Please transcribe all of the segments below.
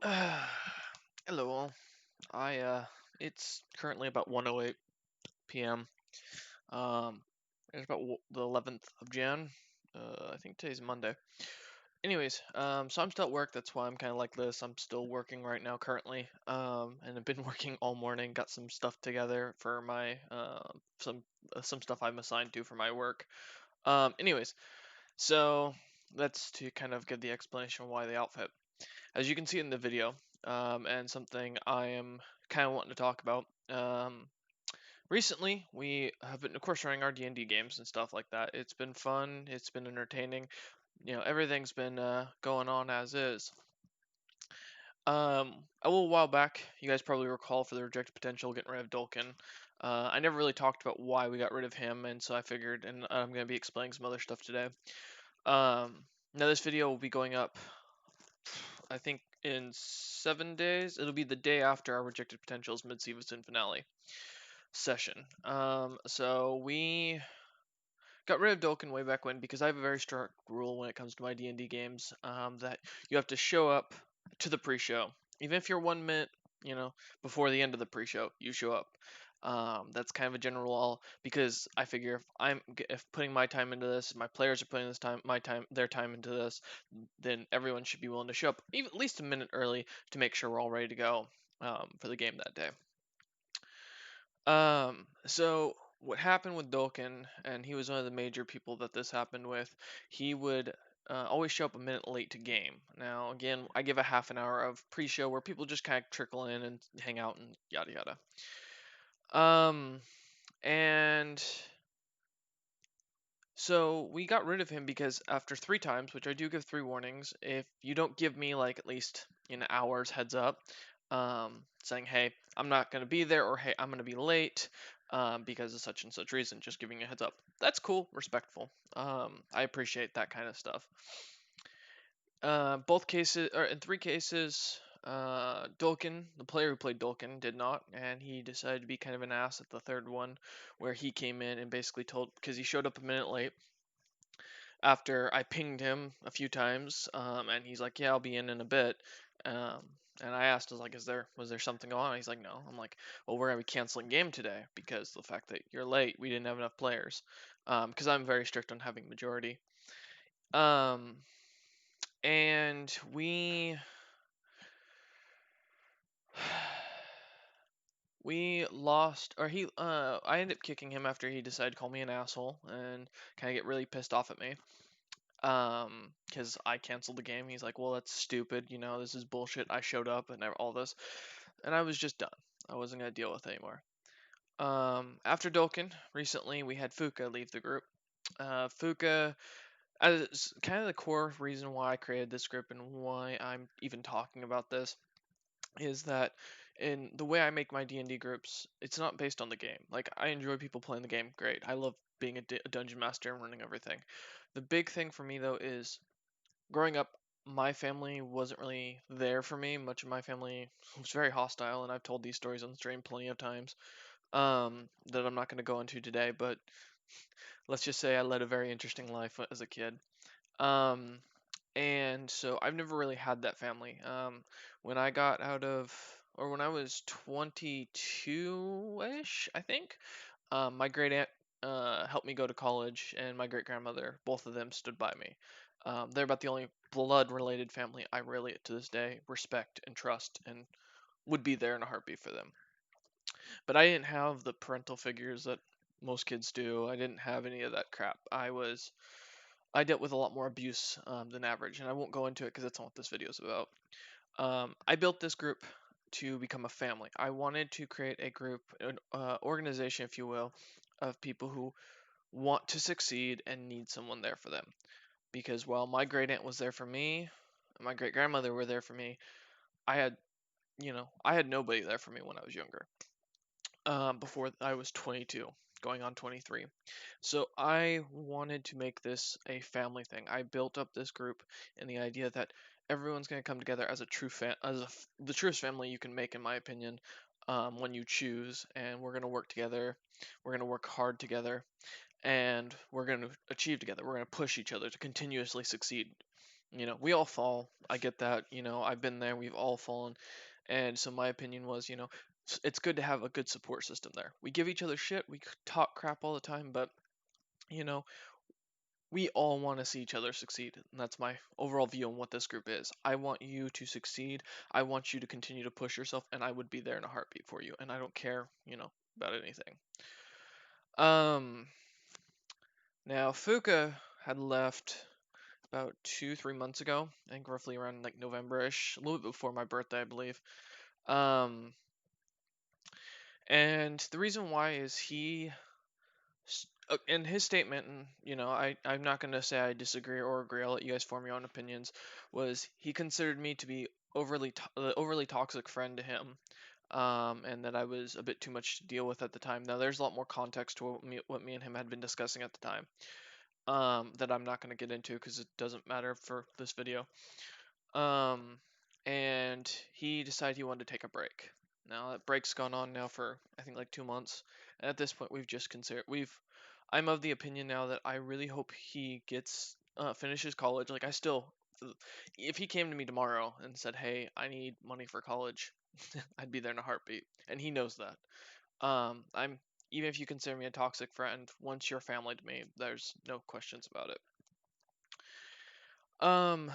Hello all. It's currently about 1:08 p.m. Um, it's about the 11th of Jan. I think today's Monday. Anyways, so I'm still at work. That's why I'm kind of like this. I'm still working right now currently. And I've been working all morning. Got some stuff together for my some stuff I'm assigned to for my work. Anyways, so that's to kind of give the explanation why the outfit. As you can see in the video, and something I am kind of wanting to talk about. Recently, we have been, of course, running our D&D games and stuff like that. It's been fun. It's been entertaining. Everything's been going on as is. A little while back, you guys probably recall for the rejected potential getting rid of Dolkin. I never really talked about why we got rid of him, and so I figured, and I'm going to be explaining some other stuff today. Now this video will be going up I think in 7 days. It'll be the day after our Rejected Potentials mid-season finale session. So we got rid of Dolkin way back when because I have a very strict rule when it comes to my D&D games, that you have to show up to the pre-show. Even if you're 1 minute, before the end of the pre-show, you show up. That's kind of a general law because I figure if putting my time into this, my players are putting their time into this, then everyone should be willing to show up even at least a minute early to make sure we're all ready to go for the game that day. So what happened with Dolkin, and he was one of the major people that this happened with, he would always show up a minute late to game. Now, again, I give a half an hour of pre-show where people just kind of trickle in and hang out and yada yada. And so we got rid of him because after 3 times, which I do give 3 warnings, if you don't give me like at least an hour's heads up, saying, hey, I'm not going to be there, or hey, I'm going to be late because of such and such reason, just giving you a heads up. That's cool, respectful. I appreciate that kind of stuff. Both cases, or in 3 cases, Dolkin, the player who played Dolkin, did not, and he decided to be kind of an ass at the third one, where he came in and basically told, because he showed up a minute late after I pinged him a few times, and he's like, "Yeah, I'll be in a bit." Um, and I asked, "Was like, was there something going on?" He's like, "No." I'm like, "Well, we're gonna be canceling game today because the fact that you're late, we didn't have enough players." Because I'm very strict on having majority. Um, and we lost, or I ended up kicking him after he decided to call me an asshole and kind of get really pissed off at me. Because I canceled the game. He's like, well, that's stupid. This is bullshit. I showed up and all this, and I was just done. I wasn't gonna deal with it anymore. After Dolkin, recently we had Fuka leave the group. Fuka, as kind of the core reason why I created this group and why I'm even talking about this, is that in the way I make my D&D groups, it's not based on the game. Like, I enjoy people playing the game, great. I love being a dungeon master and running everything. The big thing for me though is growing up, my family wasn't really there for me. Much of my family was very hostile, and I've told these stories on stream plenty of times, that I'm not going to go into today. But let's just say I led a very interesting life as a kid. Um, and so I've never really had that family. When I got out of, or when I was 22-ish, I think, my great aunt helped me go to college, and my great grandmother, both of them stood by me. They're about the only blood related family I really, to this day, respect and trust, and would be there in a heartbeat for them. But I didn't have the parental figures that most kids do. I didn't have any of that crap. I dealt with a lot more abuse than average, and I won't go into it because that's not what this video is about. I built this group to become a family. I wanted to create a group, an organization, if you will, of people who want to succeed and need someone there for them. Because while my great aunt was there for me, and my great grandmother were there for me, I had, I had nobody there for me when I was younger. Before I was 22, going on 23. So I wanted to make this a family thing. I built up this group and the idea that everyone's going to come together as a true the truest family you can make, in my opinion, when you choose. And we're going to work together. We're going to work hard together, and we're going to achieve together. We're going to push each other to continuously succeed. We all fall. I get that. I've been there. We've all fallen. And so my opinion was, it's good to have a good support system there. We give each other shit. We talk crap all the time, but you know, we all want to see each other succeed. And that's my overall view on what this group is. I want you to succeed. I want you to continue to push yourself, and I would be there in a heartbeat for you. And I don't care, about anything. Um, Now Fuka had left about 2, 3 months ago. I think roughly around like November-ish, a little bit before my birthday, I believe. Um, and the reason why is in his statement, and I'm not going to say I disagree or agree. I'll let you guys form your own opinions. Was he considered me to be overly toxic friend to him, and that I was a bit too much to deal with at the time. Now there's a lot more context to what me and him had been discussing at the time, that I'm not going to get into because it doesn't matter for this video. Um, and he decided he wanted to take a break. Now that break's gone on now for I think like 2 months, and at this point I'm of the opinion now that I really hope he gets finishes college. Like if he came to me tomorrow and said, "Hey, I need money for college," I'd be there in a heartbeat, and he knows that. I'm Even if you consider me a toxic friend, once you're family to me, there's no questions about it. Um,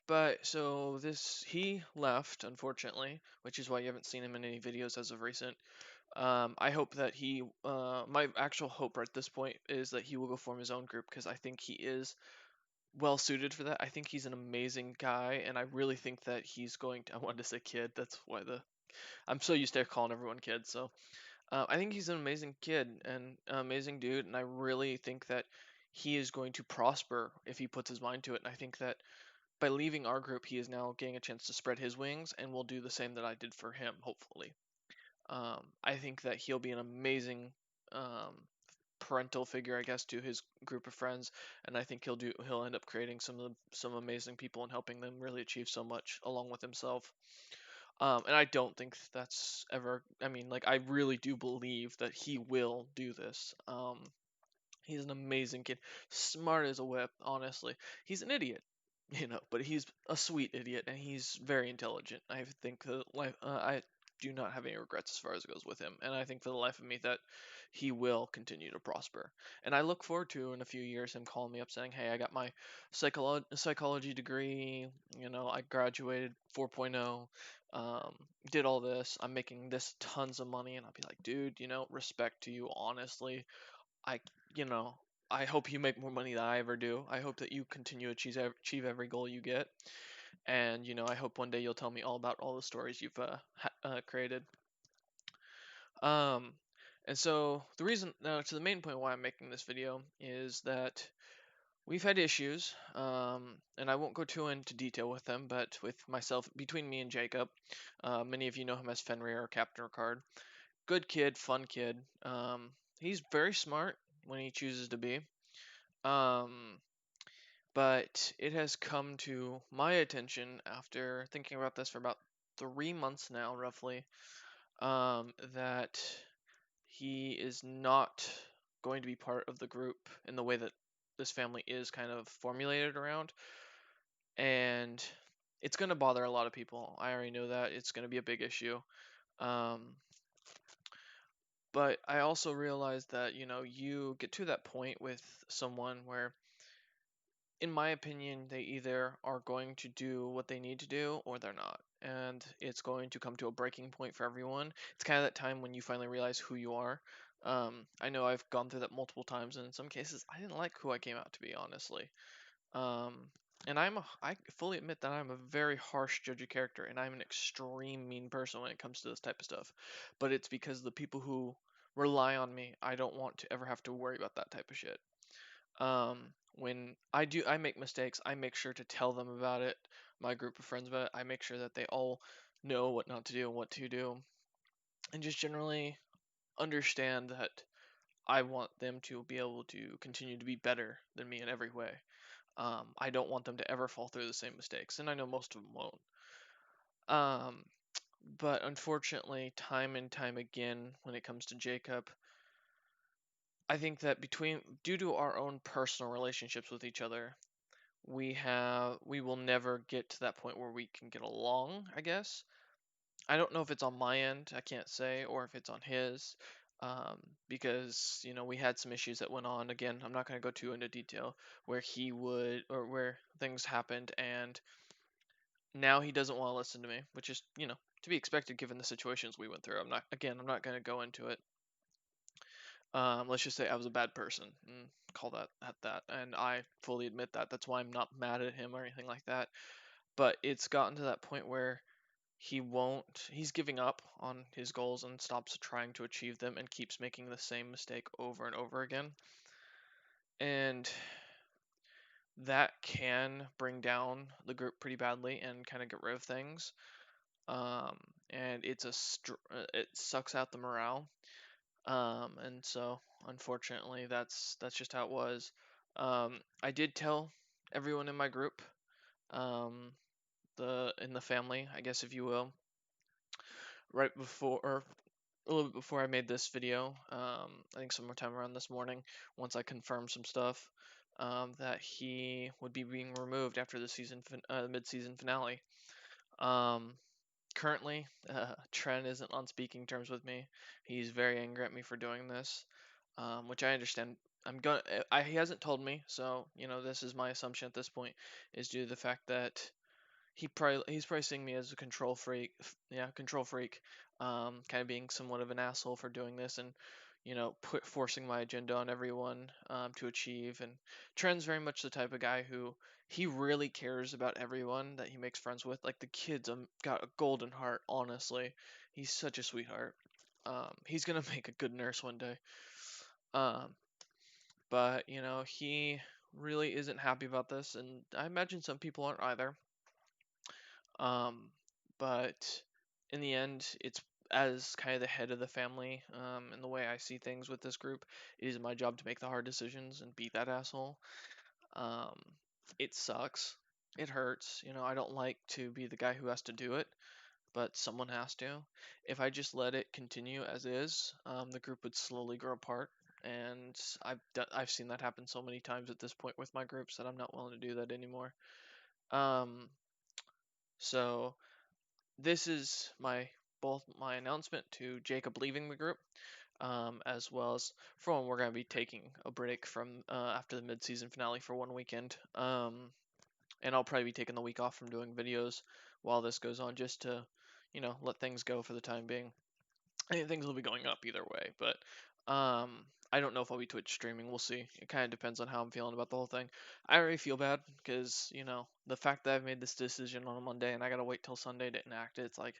but so this he left unfortunately, which is why you haven't seen him in any videos as of recent. I hope that my actual hope at this point is that he will go form his own group because I think he is well suited for that. I think he's an amazing guy, and I really think that he's going to. I wanted to say kid. That's why I'm so used to calling everyone kid. So I think he's an amazing kid and an amazing dude, and I really think that he is going to prosper if he puts his mind to it. And I think that by leaving our group, he is now getting a chance to spread his wings, and will do the same that I did for him, hopefully. I think that he'll be an amazing um, parental figure, I guess, to his group of friends, and I think he'll end up creating some amazing people and helping them really achieve so much along with himself. And I don't think that's ever. I mean, like, I really do believe that he will do this. He's an amazing kid, smart as a whip. Honestly, he's an idiot, but he's a sweet idiot, and he's very intelligent. I think I do not have any regrets as far as it goes with him, and I think for the life of me that he will continue to prosper. And I look forward to in a few years him calling me up saying, "Hey, I got my psychology degree. I graduated 4.0. Um, did all this. I'm making this tons of money," and I'll be like, "Dude, respect to you, honestly. I, you know, I hope you make more money than I ever do. I hope that you continue to achieve every goal you get. And, I hope one day you'll tell me all about all the stories you've created." Um, and so the reason, now to the main point why I'm making this video is that we've had issues, and I won't go too into detail with them, but with myself, between me and Jacob, many of you know him as Fenrir or Captain Ricard. Good kid, fun kid. He's very smart when he chooses to be. Um, but it has come to my attention after thinking about this for about 3 months now, roughly, that he is not going to be part of the group in the way that this family is kind of formulated around. And it's going to bother a lot of people. I already know that. It's going to be a big issue. Um, but I also realize that, you get to that point with someone where, in my opinion, they either are going to do what they need to do or they're not. And it's going to come to a breaking point for everyone. It's kind of that time when you finally realize who you are. I know I've gone through that multiple times, and in some cases, I didn't like who I came out to be, honestly. Um, and I fully admit that I'm a very harsh judge of character, and I'm an extreme mean person when it comes to this type of stuff. But it's because the people who rely on me, I don't want to ever have to worry about that type of shit. When I make mistakes, I make sure to tell them about it, my group of friends about it. I make sure that they all know what not to do and what to do, and just generally understand that I want them to be able to continue to be better than me in every way. I don't want them to ever fall through the same mistakes, and I know most of them won't. Um, but unfortunately, time and time again, when it comes to Jacob, I think that due to our own personal relationships with each other, we will never get to that point where we can get along, I guess. I don't know if it's on my end, I can't say, or if it's on his, um, because we had some issues that went on. Again, I'm not going to go too into detail where he would or where things happened, and now he doesn't want to listen to me, which is to be expected given the situations we went through. I'm not going to go into it. Let's just say I was a bad person and call that at that, and I fully admit that. That's why I'm not mad at him or anything like that. But it's gotten to that point where he's giving up on his goals and stops trying to achieve them and keeps making the same mistake over and over again. And that can bring down the group pretty badly and kind of get rid of things. Um, and it sucks out the morale. And so unfortunately, that's just how it was. I did tell everyone in my group, um, in the family, I guess if you will, right before or a little bit before I made this video. I think sometime around this morning, once I confirmed some stuff, that he would be being removed after the mid-season finale. Um, Currently, Trent isn't on speaking terms with me. He's very angry at me for doing this, which I understand. He hasn't told me, so this is my assumption at this point, is due to the fact that he's probably seeing me as a control freak. Yeah, control freak. Kind of being somewhat of an asshole for doing this, and forcing my agenda on everyone to achieve. And Trent's very much the type of guy who he really cares about everyone that he makes friends with. Like the kids, got a golden heart. Honestly, he's such a sweetheart. He's gonna make a good nurse one day. Um, but he really isn't happy about this, and I imagine some people aren't either. Um, but in the end, it's as kind of the head of the family, and the way I see things with this group, it is my job to make the hard decisions and beat that asshole. Um, it sucks. It hurts. I don't like to be the guy who has to do it, but someone has to. If I just let it continue as is, the group would slowly grow apart. And I've seen that happen so many times at this point with my groups that I'm not willing to do that anymore. Um, so this is both my announcement to Jacob leaving the group, as well as for one, we're going to be taking a break from after the mid-season finale for one weekend, and I'll probably be taking the week off from doing videos while this goes on, just to let things go for the time being. I think things will be going up either way, but I don't know if I'll be Twitch streaming. We'll see. It kind of depends on how I'm feeling about the whole thing. I already feel bad because the fact that I've made this decision on a Monday and I gotta wait till Sunday to enact it. It's like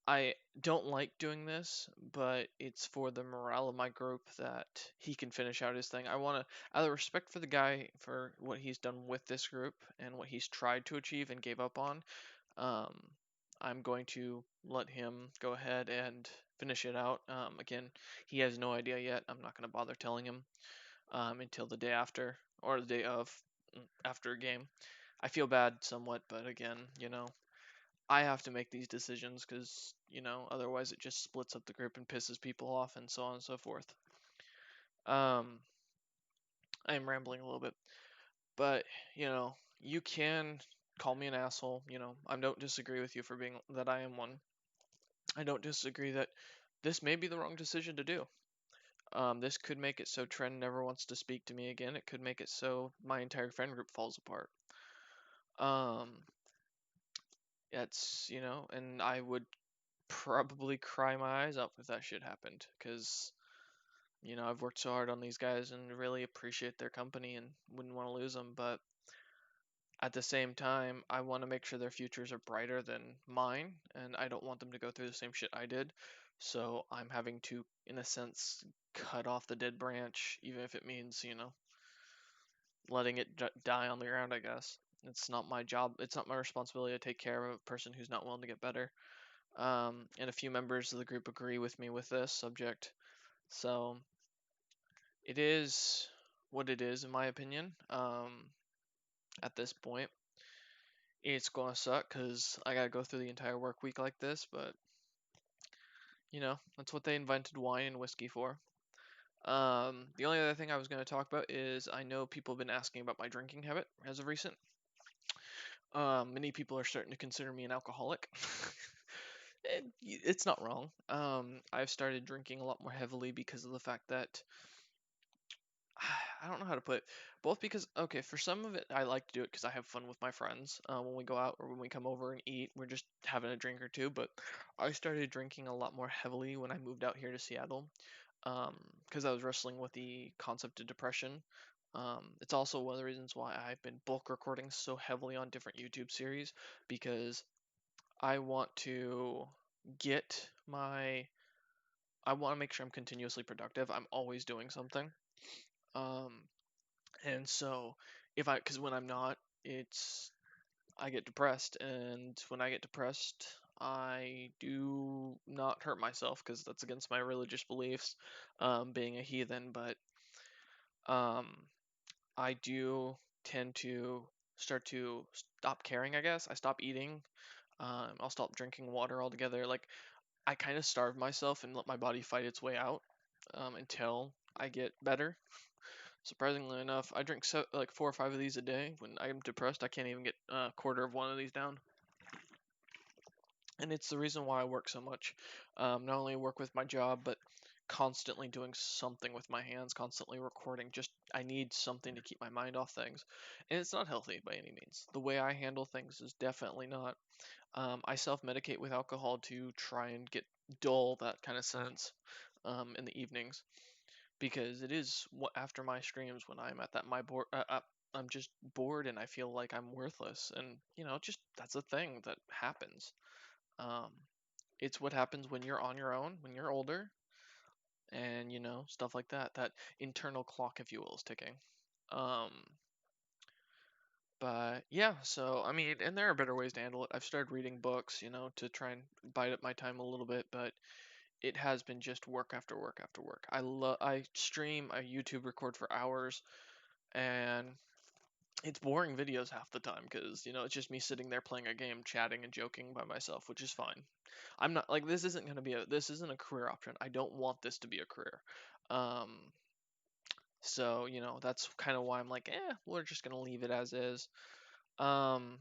I don't like doing this, but it's for the morale of my group that he can finish out his thing. I want to, out of respect for the guy for what he's done with this group and what he's tried to achieve and gave up on. Um, I'm going to let him go ahead and finish it out. Again, he has no idea yet. I'm not going to bother telling him until the day after or the day of after a game. I feel bad somewhat, but again, I have to make these decisions because, otherwise it just splits up the group and pisses people off and so on and so forth. Um, I am rambling a little bit, but, you can call me an asshole. I don't disagree with you for being that I am one. I don't disagree that this may be the wrong decision to do. This could make it so Trent never wants to speak to me again. It could make it so my entire friend group falls apart. It's, and I would probably cry my eyes out if that shit happened because, I've worked so hard on these guys and really appreciate their company and wouldn't want to lose them. But at the same time, I want to make sure their futures are brighter than mine, and I don't want them to go through the same shit I did. So I'm having to, in a sense, cut off the dead branch, even if it means, letting it die on the ground, I guess. It's not my job, it's not my responsibility to take care of a person who's not willing to get better. And a few members of the group agree with me with this subject. So it is what it is, in my opinion. At this point, it's gonna suck because I gotta go through the entire work week like this, but that's what they invented wine and whiskey for. The only other thing I was going to talk about is I know people have been asking about my drinking habit as of recent. Many people are starting to consider me an alcoholic. It's not wrong. I've started drinking a lot more heavily because of the fact that I don't know how to put it. Both because, okay, for some of it, I like to do it because I have fun with my friends. When we go out or when we come over and eat, we're just having a drink or two. But I started drinking a lot more heavily when I moved out here to Seattle, because I was wrestling with the concept of depression. It's also one of the reasons why I've been bulk recording so heavily on different YouTube series because I want to get my. I want to make sure I'm continuously productive. I'm always doing something. Um, And so because when I'm not, it's I get depressed, and when I get depressed, I do not hurt myself because that's against my religious beliefs, being a heathen. But um, I do tend to start to stop caring. I guess I stop eating. I'll stop drinking water altogether. Like I kind of starve myself and let my body fight its way out until I get better. Surprisingly enough, I drink like 4 or 5 of these a day. When I'm depressed, I can't even get a quarter of one of these down. And it's the reason why I work so much. Not only work with my job, but constantly doing something with my hands, constantly recording. Just I need something to keep my mind off things, and it's not healthy by any means. The way I handle things is definitely not. I self-medicate with alcohol to try and get dull that kind of sense in the evenings because it is after my streams when I'm at that my board I'm just bored and I feel like I'm worthless, and just that's a thing that happens. um it's what happens when you're on your own, when you're older, and stuff like that. That internal clock, if you will, is ticking. um but yeah, so I mean, and there are better ways to handle it. I've started reading books, to try and bide up my time a little bit, but it has been just work after work after work. I stream, I YouTube record for hours, and it's boring videos half the time because it's just me sitting there playing a game, chatting and joking by myself, which is fine. I'm not like this isn't a career option. I don't want this to be a career. um so that's kind of why I'm like, we're just gonna leave it as is. um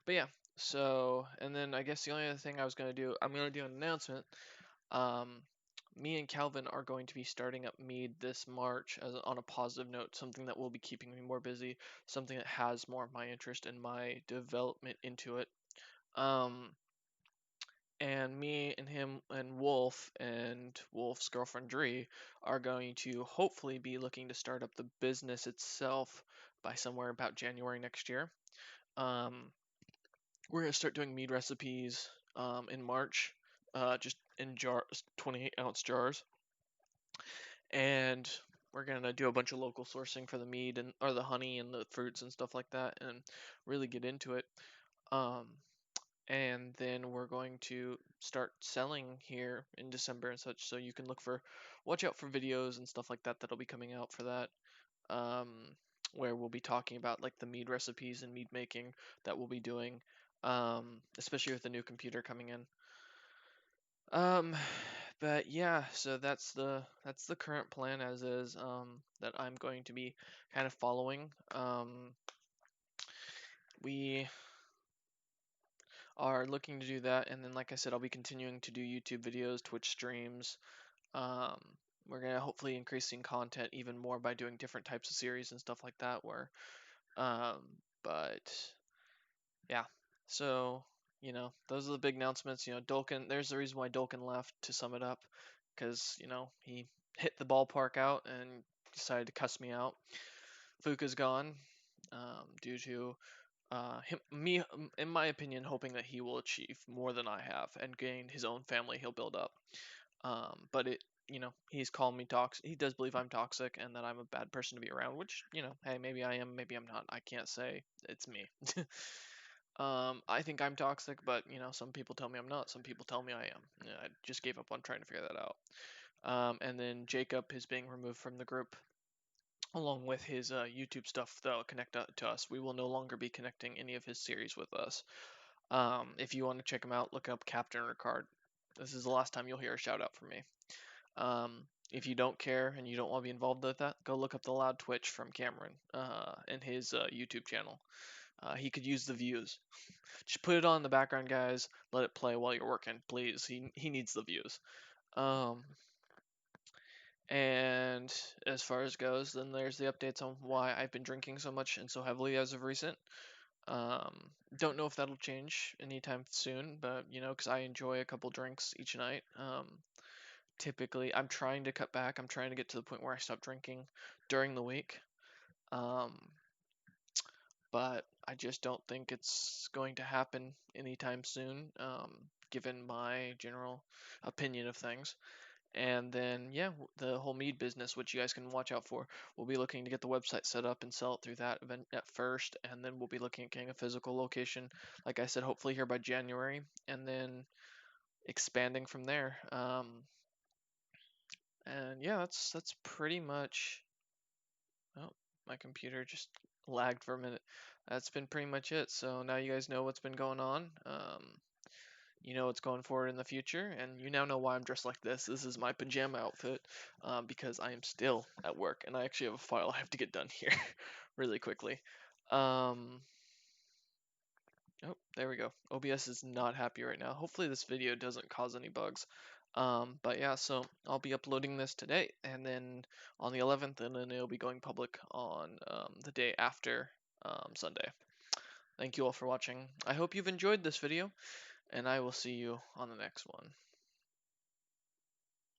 but yeah, so and then I guess the only other thing I'm gonna do an announcement. um Me and Calvin are going to be starting up Mead this March on a positive note, something that will be keeping me more busy, something that has more of my interest and my development into it. Um, and me and him and Wolf and Wolf's girlfriend Dree are going to hopefully be looking to start up the business itself by somewhere about January next year. Um, we're going to start doing mead recipes in March, just in jars, 28-ounce jars, and we're gonna do a bunch of local sourcing for the mead and or the honey and the fruits and stuff like that, and really get into it. Um, and then we're going to start selling here in December and such, so you can watch out for videos and stuff like that that'll be coming out for that. Um, where we'll be talking about like the mead recipes and mead making that we'll be doing, especially with the new computer coming in. Um, but yeah, so that's the current plan as is, that I'm going to be kind of following. We are looking to do that, and then like I said, I'll be continuing to do YouTube videos, Twitch streams. Um, we're gonna hopefully increasing content even more by doing different types of series and stuff like that. Um, but yeah, so those are the big announcements. Dolkin. There's the reason why Dolkin left, to sum it up, because he hit the ballpark out and decided to cuss me out. Fuka's gone, due to me, in my opinion, hoping that he will achieve more than I have and gain his own family he'll build up. But he's called me toxic. He does believe I'm toxic and that I'm a bad person to be around, which, hey, maybe I am, maybe I'm not. I can't say. It's me. I think I'm toxic, but some people tell me I'm not. Some people tell me I am. Yeah, I just gave up on trying to figure that out. And then Jacob is being removed from the group, along with his YouTube stuff that'll connect to us. We will no longer be connecting any of his series with us. If you want to check him out, look up Captain Ricard. This is the last time you'll hear a shout out from me. Um, If you don't care and you don't want to be involved with that, go look up the loud Twitch from Cameron and his YouTube channel. He could use the views. Just put it on in the background, guys. Let it play while you're working, please. He needs the views. Um, and as far as goes, then there's the updates on why I've been drinking so much and so heavily as of recent. Don't know if that'll change anytime soon, but because I enjoy a couple drinks each night. Typically, I'm trying to cut back. I'm trying to get to the point where I stop drinking during the week. Um, but I just don't think it's going to happen anytime soon, given my general opinion of things. And then, yeah, the whole mead business, which you guys can watch out for. We'll be looking to get the website set up and sell it through that event at first, and then we'll be looking at getting a physical location, like I said, hopefully here by January, and then expanding from there. And yeah, that's pretty much. Oh, my computer just lagged for a minute. That's been pretty much it. So now you guys know what's been going on. You know what's going forward in the future, and you now know why I'm dressed like this. This is my pajama outfit because I am still at work, and I actually have a file I have to get done here really quickly. Um, oh, there we go. OBS is not happy right now. Hopefully this video doesn't cause any bugs. But yeah, so I'll be uploading this today, and then on the 11th, and then it'll be going public on the day after Sunday. Thank you all for watching. I hope you've enjoyed this video, and I will see you on the next one.